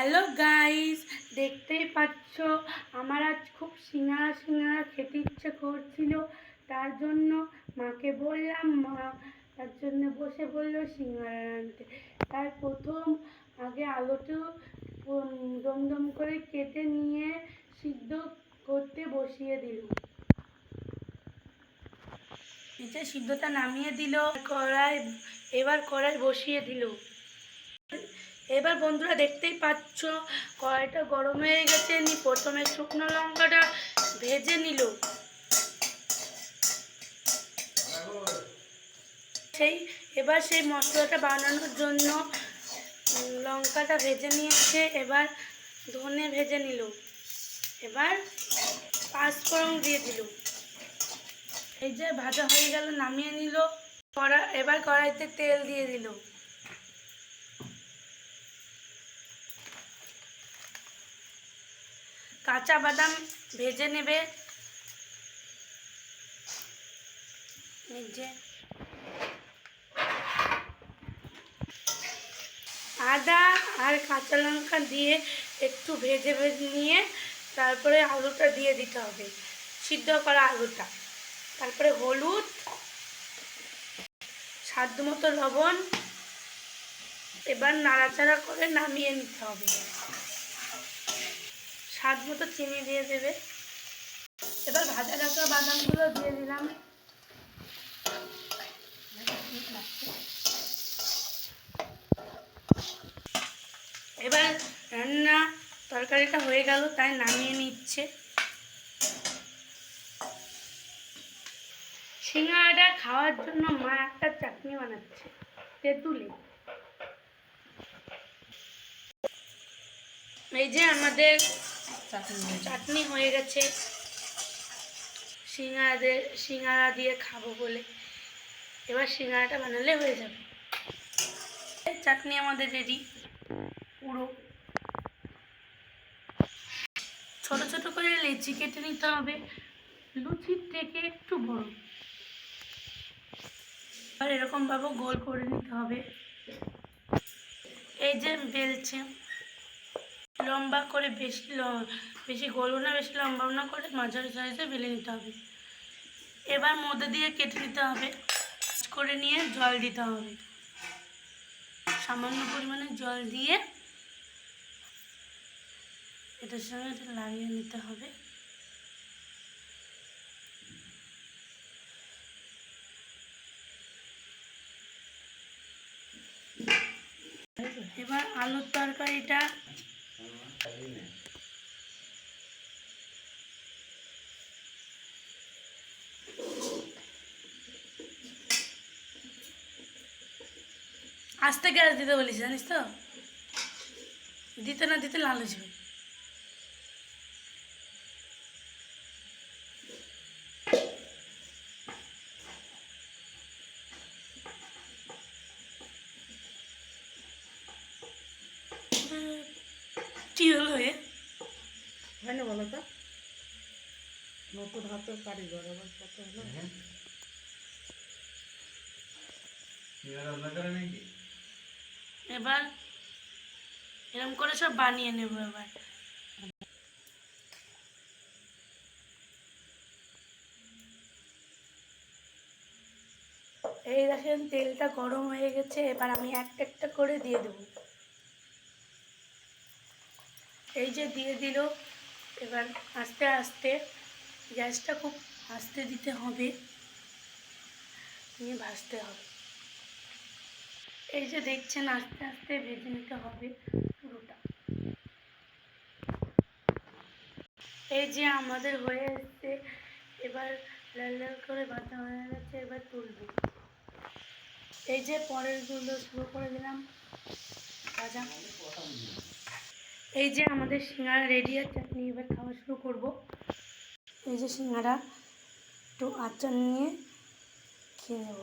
Hello guys, দেখতেই পাচ্ছ আমার আজ খুব সিঙ্গারা খেতে ইচ্ছে করছিল। তার জন্য মাকে বললাম, মা তার জন্য বসে বললো সিঙ্গারা রাঁধতে। তার প্রথম আগে আলুটা দম করে কেটে নিয়ে সিদ্ধ করতে বসিয়ে দিল। নিচে সিদ্ধটা নামিয়ে দিল, এবার কড়াই বসিয়ে দিল। এবার বন্ধুরা দেখতেই পাচ্ছ কড়াইটা গরম হয়ে গেছে। প্রথমে শুকনো লঙ্কাটা ভেজে নিল, এবার সেই মশলাটা বানানোর জন্য লঙ্কাটা ভেজে নিয়েছে। এবার ধনে ভেজে নিল, এবার পাঁচফোড়ন দিয়ে দিল। এই যে ভাজা হয়ে গেল, নামিয়ে নিল। এবার কড়াইতে তেল দিয়ে দিল। কাঁচা বাদাম ভেজে নেবে। এই যে আদা আর কাঁচা লঙ্কা দিয়ে একটু ভেজে নিয়ে তারপরে আলুটা দিয়ে দিতে হবে, সিদ্ধ করা আলুটা। তারপরে হলুদ, স্বাদ মতো লবণ। এবার নাড়াচাড়া করে নামিয়ে নিতে হবে। স্বাদ মতো চিনি দিয়ে দেবে। এবার ভাজা রাখা বাদামগুলো দিয়ে দিলাম। এবার রান্না তরকারিটা হয়ে গেল, তাই নামিয়ে নিচ্ছে। সিঙ্গাড়াটা খাওয়ার জন্য মা একটা চাটনি বানাচ্ছে, তেঁতুলে। এই যে আমাদের চাটনি হয়ে গেছে সিঙ্গাড়া দিয়ে খাবো বলে। এবার সিঙ্গাড়াটা বানালে হয়ে যাবে। চাটনি আমাদের রেডি পুরো। ছোট ছোট করে লেচি কেটে নিতে হবে, লুচির থেকে একটু বড়। আর এরকম ভাবে গোল করে নিতে হবে। এই যে বেলছে, লম্বা করে, বেশি গোলও না বেশি লম্বাও না করে মাঝারি সাইজে বেলে নিতে হবে। এবার মধ্যে দিয়ে কেটে নিতে হবে, করে নিয়ে জল দিতে হবে। সামান্য পরিমাণে জল দিয়ে এটার সঙ্গে এটা লাগিয়ে নিতে হবে। এবার আলুর তরকারিটা আস্তে গ্যাস দিতে বলিস, জানিস তো, দিতে না দিতে লাল হয়ে যাবে। কি হলো হয় না বলো তো, নতুন হাতের কারিগর আবার কত হলো। এবার এরকম করে সব বানিয়ে নেব। এবার এই দেখেন তেলটা গরম হয়ে গেছে। এবার আমি একটা একটা করে দিয়ে দেব। এই যে দিয়ে দিল। এবার আস্তে আস্তে গ্যাসটা খুব আস্তে দিতে হবে, নিয়ে ভাজতে হবে। এই যে দেখছেন আস্তে আস্তে ভেজে নিতে হবে পুরোটা। এই যে আমাদের হয়ে এসছে, এবার লাল লাল করে ভাজা হয়ে গেছে। এবার তুলব। এই যে পরের গুলো শুরু করে দিলাম ভাজা। এই যে আমাদের সিঙ্গাড়া রেডি আর চাটনি। এবার খাওয়া শুরু করব। এই যে সিঙ্গাড়া একটু আচার নিয়ে খেয়ে নেব।